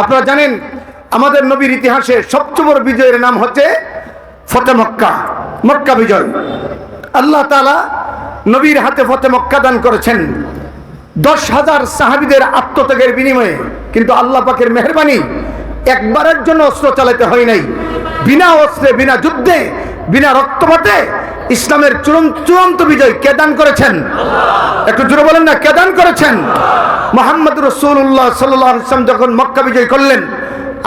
আপনারা জানেন আমাদের নবীর ইতিহাসে সবচেয়ে বড় বিজয়ের নাম হচ্ছে ফতে মক্কা, মক্কা বিজয়। আল্লাহ তাআলা নবীর হাতে ফতে মক্কা দান করেছেন 10,000 সাহাবীদের আত্মত্যাগের বিনিময়ে। কিন্তু আল্লাহ পাকের মেহেরবানি, একবারের জন্য অস্ত্র চালাতে হয় নাই। বিনা অস্ত্রে, বিনা যুদ্ধে, বিনা রক্তপাতে ইসলামের চূড়ান্ত বিজয় কে দান করেছেন? একটু জোরে বলেন না, কে দান করেছেন? মুহাম্মদ রাসূলুল্লাহ সাল্লাল্লাহু আলাইহি ওয়াসাল্লাম যখন মক্কা বিজয় করলেন,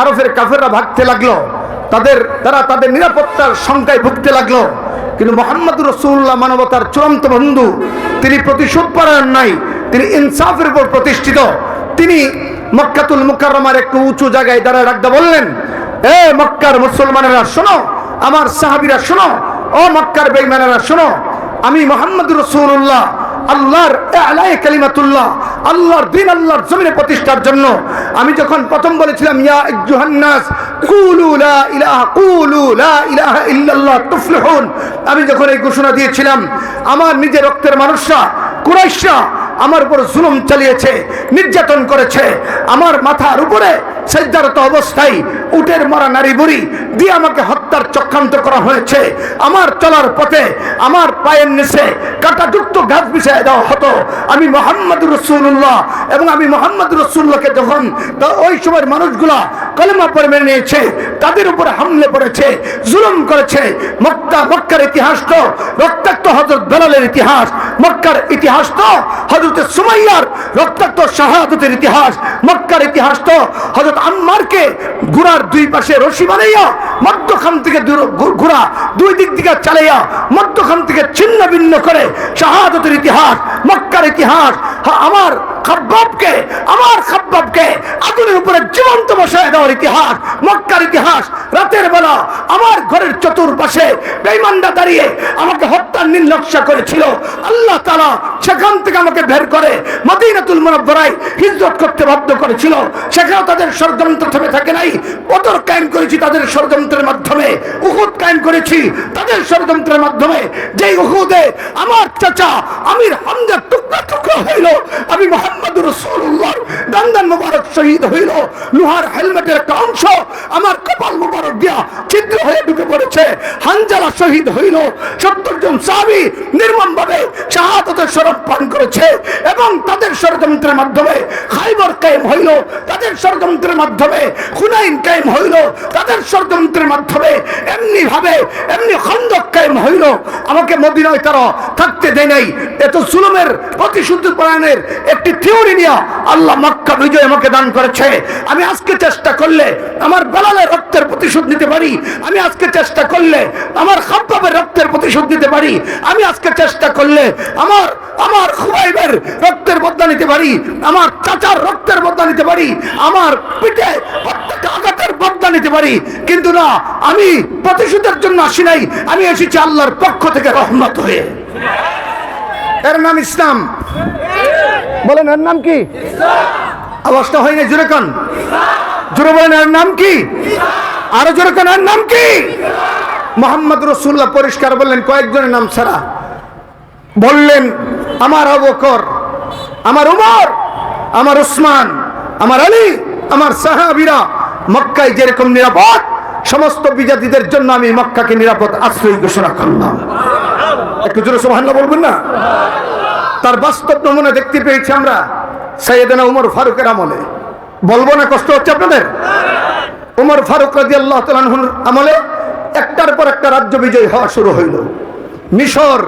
আরবের কাফেররা ভাগতে লাগলো, তারা তাদের নিরাপত্তার শঙ্কায় ভুগতে লাগলো। কিন্তু মুহাম্মদ রাসূলুল্লাহ মানবতার চূড়ান্ত বন্ধু, তিনি প্রতিশোধ পরায়ণ নাই, তিনি ইনসাফের উপর প্রতিষ্ঠিত। তিনি মক্কাতুল মুকাররমার একটু উঁচু জায়গায় দাঁড়ায় রাখতে বললেন, এ মক্কার মুসলমানেরা শোনো, আমার সাহাবীরা শোনো, ও মক্কার বেঈমানেরা শোনো, আমি মুহাম্মদ রাসূলুল্লাহ আল্লাহর আলায়ে কালিমাতুল্লাহ, আল্লাহর দ্বীন আল্লাহর জমিনে প্রতিষ্ঠার জন্য আমি যখন প্রথম বলেছিলাম ইয়া আইয়ুহান নাস কুলু লা ইলাহা ইল্লাল্লাহ তুফলিহুন, আমি যখন এই ঘোষণা দিয়েছিলাম, আমার নিজের রক্তের মানুষরা, কুরাইশরা আমার উপর জুলুম চালিয়েছে, নির্যাতন করেছে, আমার মাথার উপরে সিজদারত অবস্থায় উটের মরা নারী বুড়ি দিয়ে আমাকে হত্যার চক্রান্ত করা হয়েছে। আমার চলার পথে আমার পায়ের নিচে কাঁটাযুক্ত গাছ বিছিয়ে দেওয়া হতো। আমি মুহাম্মদ রাসূলুল্লাহ, এবং আমি মুহাম্মদ রাসূলুল্লাহকে যখন ওই সময়ের মানুষগুলা কলেমা পড়ে মেনে নিয়েছে, তাদের উপরে হামলে পড়েছে, জুলুম করেছে। মক্কার ইতিহাস তো রক্তাক্ত হযরত বেলালের ইতিহাস, মক্কার ইতিহাস তো হযরত সুমাইয়ার রক্তাক্ত শাহাদাতের ইতিহাস, মক্কার ইতিহাস তো হযরত আম্মারকে ঘোড়ার দুই পাশে রশি বানাইয়া মধ্যখান থেকে ঘোড়া দুই দিক থেকে চালাইয়া মধ্যখান থেকে ছিন্ন ভিন্ন করে শাহাদাতের ইতিহাস, মক্কার ইতিহাস। আমার খাব্বাবকে আগুনের উপরে জীবন্ত বসায় দেওয়ার ইতিহাস, মক্কার ইতিহাস। রাতের বেলা আমার ঘরের চতুর্পাশে বেঈমানরা দাঁড়িয়ে আমাকে হত্যার নীল নকশা করেছিল। আল্লাহ তাআলা সেখান থেকে আমাকে বের করে মদিনাতুল মুনাওয়ারায় হিজরত করতে বাধ্য করেছিল। সেখানে তাদের ষড়যন্ত্র থেমে থাকে নাই। বদর কায়েম করেছি তাদের ষড়যন্ত্রের মাধ্যমে, উহুদ কায়েম করেছি তাদের ষড়যন্ত্রের মাধ্যমে। যেই উহুদে আমার চাচা আমির হামজা টুকরা টুকরা হইল, আমি মুহাম্মদ রাসূলুল্লাহর দান্দান মুবারক শহীদ হইল, লোহার হেলমেটের একটা অংশ আমার কপাল মুবারক দিয়া ছিদ্র হয়ে ঢুকে পড়েছে। হানজালা শহীদ হইল, 70 জন সাহাবী নির্মমভাবে শাহাদাতের শরব পান করেছে। এবং তাদের ষড়যন্ত্রের মাধ্যমে খাইবার কায়েম হইল, তাদের ষড়যন্ত্রের মাধ্যমে হুনাইন কায়েম হইল, তাদের ষড়যন্ত্রের মাধ্যমে এমনি খন্দক কায়েম হইল। আমাকে মদিনায় তারা থাকতে দেয় নাই। এত জুলুমের প্রতিশোধ পরায়ণের একটি থিওরি নিয়ে আল্লাহ মক্কা বিজয় আমাকে দান করেছে। আমি আজকে চেষ্টা করলে আমার বেলালের রক্তের প্রতিশোধ নিতে পারি, আমি আজকে চেষ্টা করলে আমার খাব্বাবের রক্তের প্রতিশোধ নিতে পারি, আমি আজকে চেষ্টা করলে আমার খুবাইবের রক্তের বদলা নিতে পারি, আমার চাচার রক্তের বদলা নিতে পারি, আমার পিঠে প্রত্যেকটা আঘাতের বদলা নিতে পারি। কিন্তু না, আমি প্রতিশোধের জন্য আসি নাই, আমি এসেছি আল্লাহর পক্ষ থেকে রহমত হয়ে। এর নাম ইসলাম। বলেন এর নাম কি? আওয়াজটা হয় না, জোরে কান, জোরে বলেন এর নাম কি? আরো জোরে কান, এর নাম কি? মুহাম্মদ রাসূলুল্লাহ পরিষ্কার বললেন কয়েকজনের নাম ছাড়া। বললেন আমার আবু বকর, আমার উমর, আমার উসমান, আমার আলী, আমার সাহাবীরা মক্কায় যেরকম নিরাপদ, সমস্ত বিজাতিদের জন্য আমি মক্কাকে নিরাপদ আশ্রয় ঘোষণা করলাম। একটু জোরে সুবহানাল্লাহ বলবেন না? তার বাস্তব নমুনা দেখতে পেয়েছি আমরা সাইয়েদনা উমর ফারুকের আমলে। বলবো না, কষ্ট হচ্ছে আপনাদের? উমর ফারুক রাদিয়াল্লাহু তাআলা আনহুর আমলে একটার পর একটা রাজ্য বিজয় হওয়া শুরু হইল। মিশর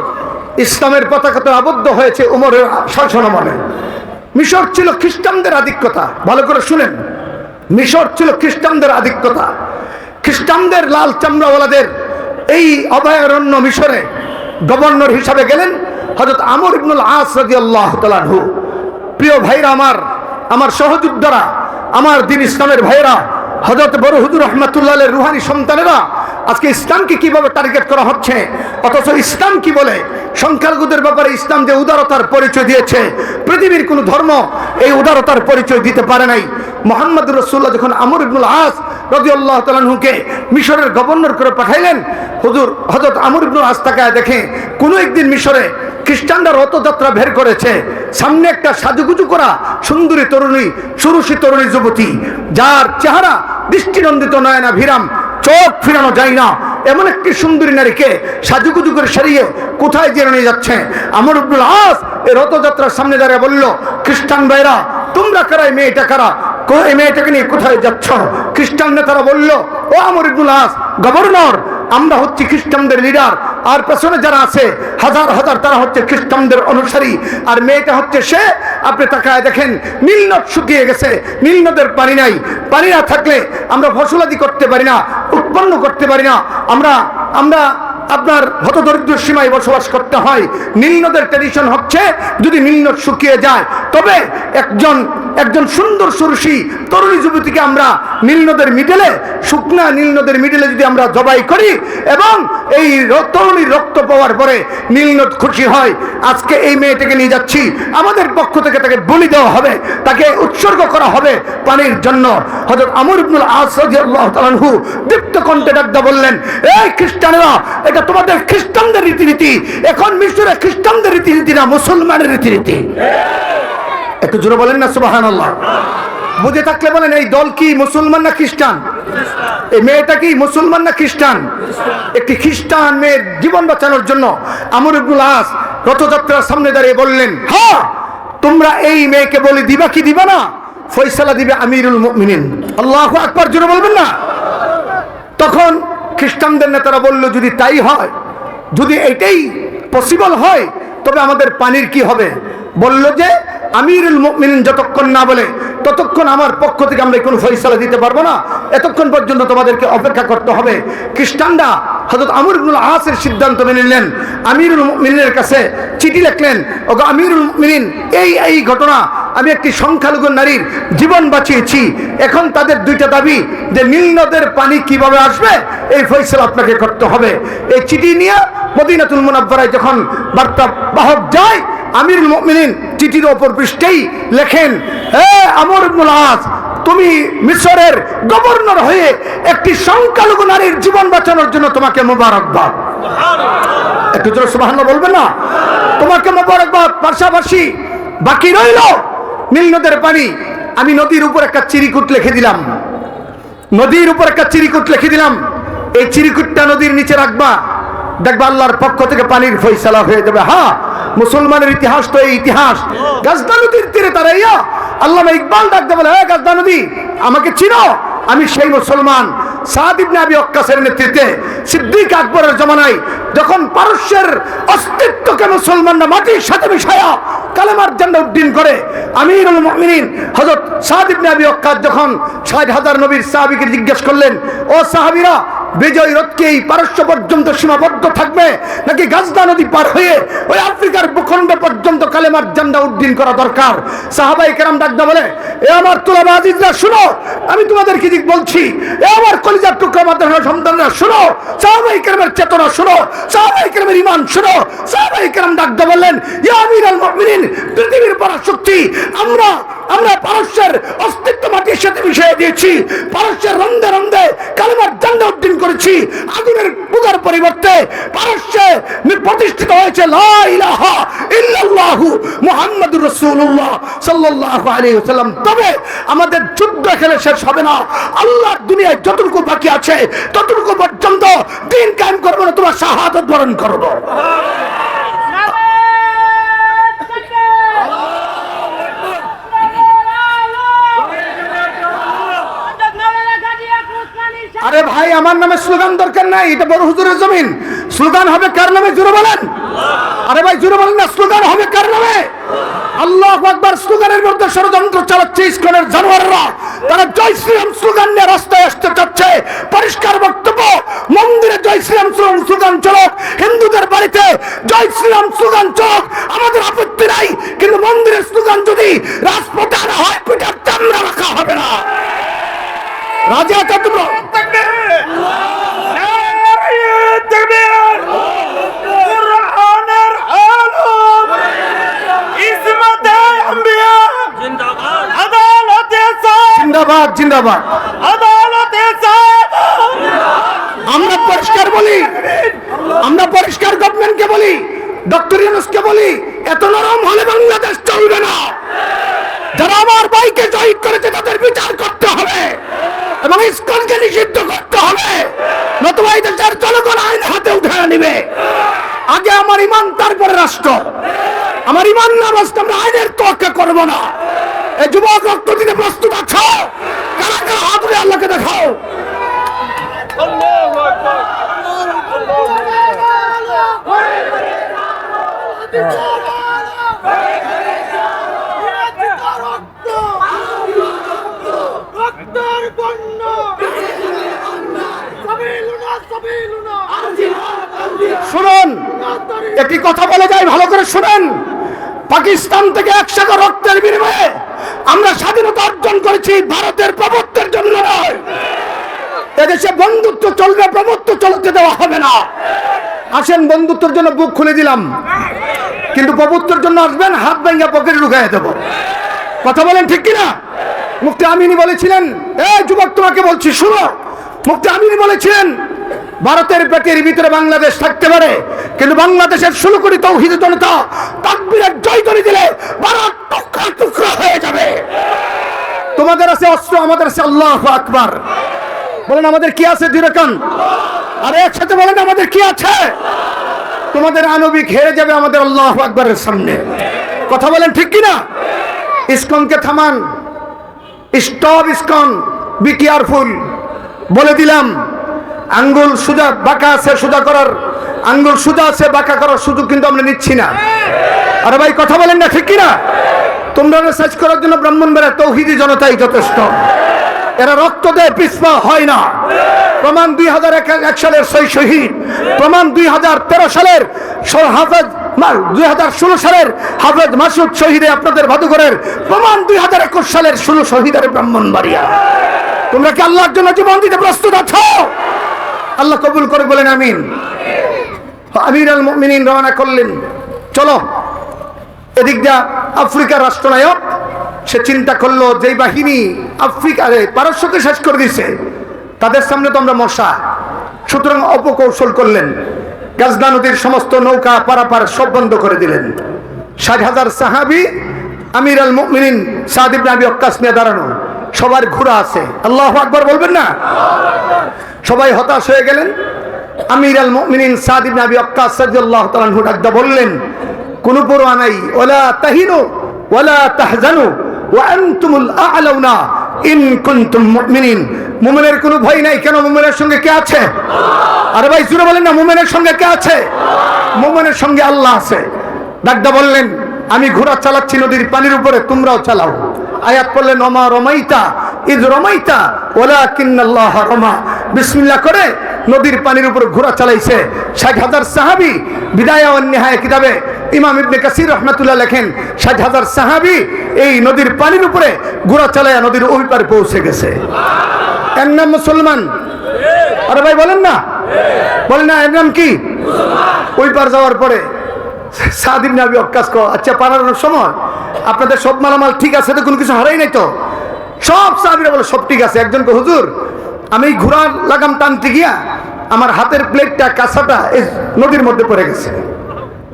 ইসলামের পতাকাতে আবদ্ধ হয়েছে উমরের শাসন আমলে। মিশর ছিল খ্রিস্টানদের আধিক্যতা। ভালো করে শুনেন, মিশর ছিল খ্রিস্টানদের আধিক্যতা। খ্রিস্টানদের লাল চামড়াওয়ালাদের এই অভয়ারণ্য মিশরে গভর্নর হিসাবে গেলেন হযরত আমর ইবনুল আস রাদিয়াল্লাহু তাআলা আনহু। প্রিয় ভাইরা আমার সহযোদ্ধারা, আমার দ্বীন ইসলামের ভাইরা, হযরত বড় হুজুর রাহমাতুল্লাহ আলাইহির রুহানি সন্তানেরা, আজকে ইসলামকে কিভাবে টার্গেট করা হচ্ছে, অথচ ইসলাম কি বলে? সংখ্যালঘুদের ব্যাপারে ইসলাম যে উদারতার পরিচয় দিয়েছে, পৃথিবীর কোন ধর্ম এই উদারতার পরিচয় দিতে পারে নাই। মুহাম্মদ রাসূলুল্লাহ যখন আমর ইবনুল আস রাদিয়াল্লাহু তাআলা আনহুকে মিশরের গভর্নর করে পাঠাইলেন, হযরত আমর ইবনুল আস তাকায় দেখে কোনো একদিন মিশরে খ্রিস্টানরা রথযাত্রা বের করেছে, সামনে একটা সাজুগুজু করা সুন্দরী তরুণী, সুরুষী তরুণী যুবতী, যার চেহারা দৃষ্টিনন্দিত নয়নাভিরাম, চোখ ফিরানো যায় না, এমন একটি সুন্দরী নারীকে সাজুগুজু করে সারিয়ে কোথায় যেন নিয়ে যাচ্ছে। আমর ইবনুল আস এই রথযাত্রার সামনে দাঁড়িয়ে বলল, খ্রিস্টান ভাইরা তোমরা কারা, এই মেয়েটা কারা, এই মেয়েটাকে নিয়ে কোথায় যাচ্ছ? খ্রিস্টান নেতারা বলল, ও আমর ইবনুল আস, গভর্নর, আমরা হচ্ছি খ্রিস্টানদের লিডার, আর পেছনে যারা আছে হাজার হাজার তারা হচ্ছে খ্রিস্টানদের অনুসারী, আর মেয়েটা হচ্ছে সে। আপনি তাকায় দেখেন, নীলনদ শুকিয়ে গেছে, নীলনদের পানি নাই, পানি না থাকলে আমরা ফসলাদি করতে পারি না, উৎপন্ন করতে পারি না, আমরা আপনার হতদরিদ্র সীমায় বসবাস করতে হয়। নীলনদের ট্র্যাডিশন হচ্ছে, যদি নীলনদ শুকিয়ে যায় তবে একজন সুন্দর সুরুষী তরুণী যুবতীকে আমরা নীলনদের মিডলে, শুকনা নীলনদের মিডলে যদি আমরা জবাই করি এবং এই তরুণীর রক্ত পাওয়ার পরে নীলনদ খুশি হয়। আজকে এই মেয়েটাকে নিয়ে যাচ্ছি, আমাদের পক্ষ থেকে তাকে বলি দেওয়া হবে, তাকে উৎসর্গ করা হবে পানির জন্য। হযরত আমর ইবনুল আস রাদিয়াল্লাহু তাআলা আনহু দীপ্ত কণ্ঠে ডাকতে বললেন, এই খ্রিস্টানেরা, এটা তোমাদের খ্রিস্টানদের রীতিনীতি, এখন মিশরে খ্রিস্টানদের রীতিনীতি না, মুসলমানের রীতিনীতি। একটু জোরে বলেন না সুবহানাল্লাহ। বুঝে থাকলে বলেন, এই দল কি মুসলমান না খ্রিস্টান? এই মেয়েটা কি মুসলমান না খ্রিস্টান? একটি খ্রিস্টান মেয়ের জীবন বাঁচানোর জন্য আমর ইবনুল আস রথযাত্রার সামনে দাঁড়িয়ে বললেন, হ্যাঁ তোমরা এই মেয়েকে বলি দিবা কি দিবা না, ফয়সালা দিবে আমিরুল মুমিনিন। আল্লাহু আকবার, জোরে বলবেন না? তখন খ্রিস্টানদের নেতারা বলল, যদি তাই হয়, যদি এটাই পসিবল হয়, তবে আমাদের পানির কি হবে? বলল যে আমিরুল মুমিনিন যতক্ষণ না বলে ততক্ষণ আমার পক্ষ থেকে আমরা কোনো ফয়সালা দিতে পারবো না, এতক্ষণ পর্যন্ত তোমাদেরকে অপেক্ষা করতে হবে। খ্রিস্টানরা হযরত আমর ইবনুল আসের সিদ্ধান্ত মেনে নিলেন, আমিরুল মুমিনিনের কাছে চিঠি লিখলেন, ওগো আমিরুল মুমিনিন, এই ঘটনা, আমি একটি সংখ্যালঘু নারীর জীবন বাঁচিয়েছি, এখন তাদের দুইটা দাবি যে নীলনদের পানি কিভাবে আসবে এই ফয়সালা আপনাকে করতে হবে। এই চিঠি নিয়ে মদিনাতুল মুনাওয়ারায় যখন বার্তা বাহক যায়, আমিরুল মুমিনিন চিঠির ওপর পৃষ্ঠেই লেখেন, হে আমর ইবনুল আস, তুমি মিশরের গভর্নর হয়ে একটি সংখ্যালঘু নারীর জীবন বাঁচানোর জন্য তোমাকে মোবারকবাদ। একটু জোরে সুবহানাল্লাহ বলবেন না? তোমাকে মোবারকবাদ। পাশাপাশি বাকি রইল নীলনদের পানি। আমি নদীর উপর একটা চিরিকুট লিখে দিলাম, নদীর উপর একটা চিরিকুট লিখে দিলাম, এই চিরিকুটটা নদীর নিচে রাখবা, দেখবা আল্লাহর পক্ষ থেকে পানির ফয়সালা হয়ে যাবে। হ্যাঁ, মুসলমানের ইতিহাস তো এই ইতিহাস। গাজদা নদীর তীরে দাঁড়াইয়া আল্লামা ইকবাল ডাকতে বলে, হ্যাঁ গাজদা নদী, আমাকে চিনো, আমি সেই মুসলমান। সাদ ইবনে আবি ওয়াক্কাসের নেতৃত্বে সিদ্দিক আকবরের জমানায় যখন পারস্যের অস্তিত্বকে মুসলমানরা মাটির সাথে মিশায়া কালেমার ঝান্ডা উড্ডীন করে, আমিরুল মুমিনিন হযরত সাদ ইবনে আবি ওয়াক্কাস যখন ৬০,০০০ নবীর সাহাবীকে জিজ্ঞেস করলেন, ও সাহাবীরা, বিজয় রথ কি এই পারস্য পর্যন্ত সীমাবদ্ধ থাকবে, নাকি গাজদা নদী পার হয়ে ওই আফ্রিকার ভূখণ্ড পর্যন্ত কালেমার ঝান্ডা উড্ডীন করা দরকার? সাহাবায়ে কেরাম ডাকতে বলে, এ আমার তোলাবা আজিজরা শুনো, আমি তোমাদেরকে ঠিক বলছি, এ আমার কলিজার টুকরা মাদ্রাসার সন্তানরা শুনো, সাহাবায়ে কেরামের চেতনা শুনো, সাহাবায়ে কেরামের ঈমান শুনো। সাহাবায়ে কেরাম ডাকতে বললেন, ইয়া আমিরুল মুমিনিন, পৃথিবীর পরাশক্তি, আমরা পারস্যের অস্তিত্ব মাটির সাথে মিশিয়ে দিয়েছি, পারস্যের রন্ধে রন্ধে কালেমার ঝান্ডা উড্ডীন করেছি, আগুনের পূজার পরিবর্তে পারস্যে প্রতিষ্ঠিত হয়েছে লা ইলাহা ইল্লাল্লাহু মুহাম্মাদুর রাসূলুল্লাহ সাল্লাল্লাহু আলাইহি ওয়াসাল্লাম। তবে আমাদের যুদ্ধ এখানে শেষ হবে না, আল্লাহর দুনিয়ায় যতটুকু বাকি আছে ততটুকু পর্যন্ত দিন কায়েম করবো না, তোমার শাহাদাত বরণ করবো। আরে ভাই, আমার নামে স্লোগান দরকার নাই, এটা বড় হুজুরের জমিন। স্লোগান হবে কার নামে, জোরে বলেন? আরে ভাই জোরে বলেন না, স্লোগান হবে কার নামে? আল্লাহু আকবার। স্লোগানের মধ্যে ষড়যন্ত্র চালাচ্ছে ইসকনের জানোয়াররা, তারা জয় শ্রীরাম স্লোগান নিয়ে রাস্তায় আসতে চাচ্ছে। পরিষ্কার বক্তব্য, মন্দিরে জয় শ্রীরাম স্লোগান চলক, হিন্দুদের বাড়িতে জয় শ্রীরাম স্লোগান চলক, আমাদের আপত্তি নাই, কিন্তু মন্দিরের স্লোগান যদি রাজপথে আনা হয়, পিঠার চামড়া রাখা হবে না। রাজা চন্দ্র জিন্দাবাদ, জিন্দাবাদ। আমরা পরিষ্কার বলি, আমরা পরিষ্কার গভর্নমেন্টকে বলি, ডক্টর ইউনূসকে বলি, এত নরম হলে বাংলাদেশ চলবে না। যারা আমার ভাইকে জয়ী করেছে তাদের বিচার করতে হবে এবং ইসকনকে নিষিদ্ধ করতে হবে, নতুবা এই দেশের জনগণ আইন হাতে উঠে নিবে। আগে আমার ইমান, তারপরে রাষ্ট্র। আমার ইমান না রাষ্ট্র, আমরা আইনের তোয়াক্কা করব না। এই যুবক রক্ত দিতে প্রস্তুত আছো? কারা কারা হাত তুলে আল্লাহকে দেখাও। শুনুন, একটি কথা বলে যাই, ভালো করে শুনেন। পাকিস্তান থেকে 1 সাগর রক্তের বিনিময়ে আমরা স্বাধীনতা অর্জন করেছি, ভারতের প্রভুত্বের জন্য নয়। এদেশে বন্ধুত্ব চলবে, প্রভুত্ব চলতে দেওয়া হবে না। আসেন, বন্ধুত্বের জন্য বুক খুলে দিলাম, কিন্তু প্রভুত্বের জন্য আসবেন হাত ভেঙে পকেটে ঢুকাই দেব। কথা বলেন ঠিক কিনা? মুফতি আমিনী বলেছিলেন, এই যুবক তোমাকে বলছি শুনো, মুফতি আমিনী বলেছিলেন ভারতের পেটের ভিতরে বাংলাদেশ থাকতে পারে, কিন্তু বাংলাদেশের 16 কোটি তৌহিদি জনতা তাকবীরের জয়ধ্বনি দিলে ভারত টুকরা টুকরা হয়ে যাবে। তোমাদের আছে অস্ত্র, আমাদের আছে আল্লাহু আকবার। বলেন আমাদের কি আছে? দুরাকান। আরে একসাথে বলেন আমাদের কি আছে? তোমাদের আণবিক হেরে যাবে আমাদের আল্লাহু আকবারের সামনে। কথা বলেন ঠিক কিনা? ইসকনকে থামান, স্টপ ইসকন, বি কেয়ারফুল। বলে দিলাম, আঙ্গুল সোজা বাঁকা আছে, সোজা করার আঙ্গুল সোজা আছে, বাঁকা করার সুযোগ কিন্তু আমরা নিচ্ছি না। আরে ভাই কথা বলেন না ঠিক কিনা? তোমরা রিসার্চ করার জন্য ব্রাহ্মণবাড়িয়া তৌহিদি জনতাই যথেষ্ট। এরা রক্ত দেয়, পিছপা হয় না। প্রমাণ 2001 সালের 6 শহীদ, প্রমাণ 2013 সালের হাফেজ, 2016 সালের হাফেজ মাসুদ শহীদে আপনাদের ভাদুঘরের, প্রমাণ 2021 সালের 16 শহীদের ব্রাহ্মণবাড়িয়া। তোমরা কি আল্লাহর জন্য জীবন দিতে প্রস্তুত আছো? আল্লাহ কবুল করে বলেন আমিন। আমিরুল মুমিনিন রওনা করলেন, চলো। এদিক দিয়ে আফ্রিকার রাষ্ট্রনায়ক সে চিন্তা করলো, যেই বাহিনী আফ্রিকারে পারস্যকে শেষ করে দিয়েছে, তাদের সামনে তো আমরা মশা। সুতরাং অপকৌশল করলেন, গাজনা নদীর সমস্ত নৌকা পারাপার সব বন্ধ করে দিলেন। 60,000 সাহাবী আমিরুল মুমিনিন সাদ ইবনে আবি ওয়াক্কাস নিয়ে দাঁড়ানো, সবার ঘোড়া আছে। আল্লাহু আকবার বলবেন না? সবাই হতাশ হয়ে গেলেন। আমিরুল মুমিনিন সাদ ইবনে আবি ওয়াক্কাস রাদিয়াল্লাহু তাআলা আনহু ডাকতে বললেন, কোন পরোয়া নাই, ওয়ালা তাহিনু ওয়ালা তাহজানু ওয়া আনতুমুল আ'লাউনা ইন কুনতুম মুমিনিন। মুমিনের কোনো ভয় নাই। কেন? মুমিনের সঙ্গে কে আছে? আরে ভাই জোরে বলেন না, মুমিনের সঙ্গে কে আছে? মুমিনের সঙ্গে আল্লাহ আছে। ডাকতে বললেন, আমি ঘোড়া চালাচ্ছি নদীর পানির উপরে, তোমরাও চালাও। আয়াত পড়লেন, ওমা রমাইতা ইয রমাইতা ওয়ালাকিন্নাল্লাহ রমা। বিসমিল্লাহ করে নদীর পানির উপর ঘোড়া চালাইছে 60,000 সাহাবী। বিদায়া ওয়ান নিহায়া কিতাবে ইমাম ইবনে কাসির রাহমাতুল্লাহ লেখেন, 60,000 সাহাবী এই নদীর পানির উপরে ঘোড়া চালায়া নদীর ওই পারে পৌঁছে গেছে। এর নাম মুসলমান। আরে ভাই বলেন না, বলেন না, এর নাম কি? ওই পার যাওয়ার পরে সাদ ইবনে আবি ওয়াক্কাস কো, আচ্ছা পারানোর সময় আপনাদের সব মালামাল ঠিক আছে তো? কোনো কিছু হারাই নাই তো? সব সাহাবীরা বলে সব ঠিক আছে। একজন কো, হুজুর আমি ঘোড়ার লাগাম টানতে গিয়া আমার হাতের প্লেটটা, কাঁসাটা এই নদীর মধ্যে পড়ে গেছে।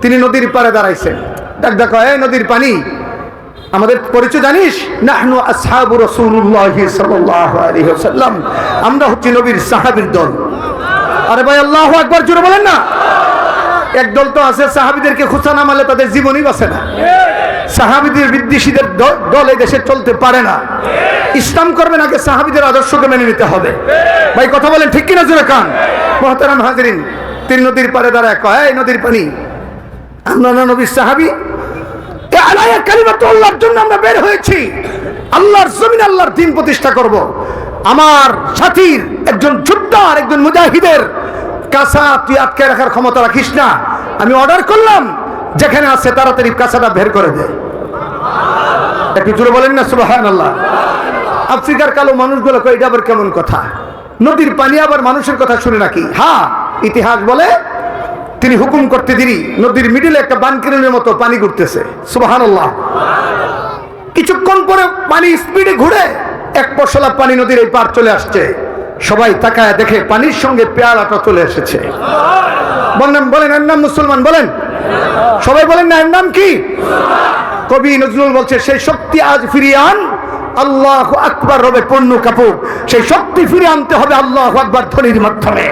তিনি নদীর পাড়ে দাঁড়াইছেন। ডাক দেখো, এই নদীর পানি, আমাদের পরিচয় জানিস? নাহনু আসহাবু রাসূলুল্লাহ সাল্লাল্লাহু আলাইহি ওয়াসাল্লাম, আমরা হচ্ছি নবীর সাহাবীর দল। আরে ভাই আল্লাহু আকবার জোরে বলেন না। একদল তো আছে সাহাবীদেরকে খুঁচা না মারলে তাদের জীবনই বাঁচে না। সাহাবীদের বিদ্বেষীদের দল এই দেশে চলতে পারে না। ইসলাম করবেন আগে সাহাবীদের আদর্শকে মেনে নিতে হবে। ভাই কথা বলেন ঠিক কিনা জোরে কান? মুহতারাম হাজিরিন, তিন নদীর পাড়ে দাঁড়ায় কয়, এই নদীর পানি, আমরা না নবীর সাহাবী? এই আলায়া কালিমাতুল্লাহর জন্য আমরা বের হয়েছি। আল্লাহর জমিনে আল্লাহর দ্বীন প্রতিষ্ঠা করব। আমার সাথীর একজন যোদ্ধা আর একজন মুজাহিদের কাঁসা তুই আটকে রাখার ক্ষমতা রাখিস না। আমি অর্ডার করলাম, যেখানে আছে তাড়াতাড়ি কাঁসাটা বের করে দে। একটু জোরে বলেন না সুবহানাল্লাহ। আফ্রিকার কালো মানুষগুলো কয়, এটা আবার কেমন কথা? নদীর পানি আবার মানুষের কথা শুনে নাকি? হ্যাঁ, ইতিহাস বলে তিনি হুকুম করতে দেরি নদীর মিডিলে একটা বানকিরণের মতো পানি ঘুরতেছে। সুবহানাল্লাহ। কিছুক্ষণ পরে পানি স্পিডে ঘুরে এক পশলা পানি নদীর এই পার চলে আসছে। সবাই তাকায় দেখে পানির সঙ্গে পেয়ালাটা চলে এসেছে। বলেন এর নাম মুসলমান। বলেন সবাই বলেন না, এর নাম কি? কবি নজরুল বলছে, সেই শক্তি আজ ফিরিয়ে আন, আল্লাহু আকবার রবে পূর্ণ কাপুর। সেই শক্তি ফিরে আনতে হবে আল্লাহু আকবার ধ্বনির মাধ্যমে।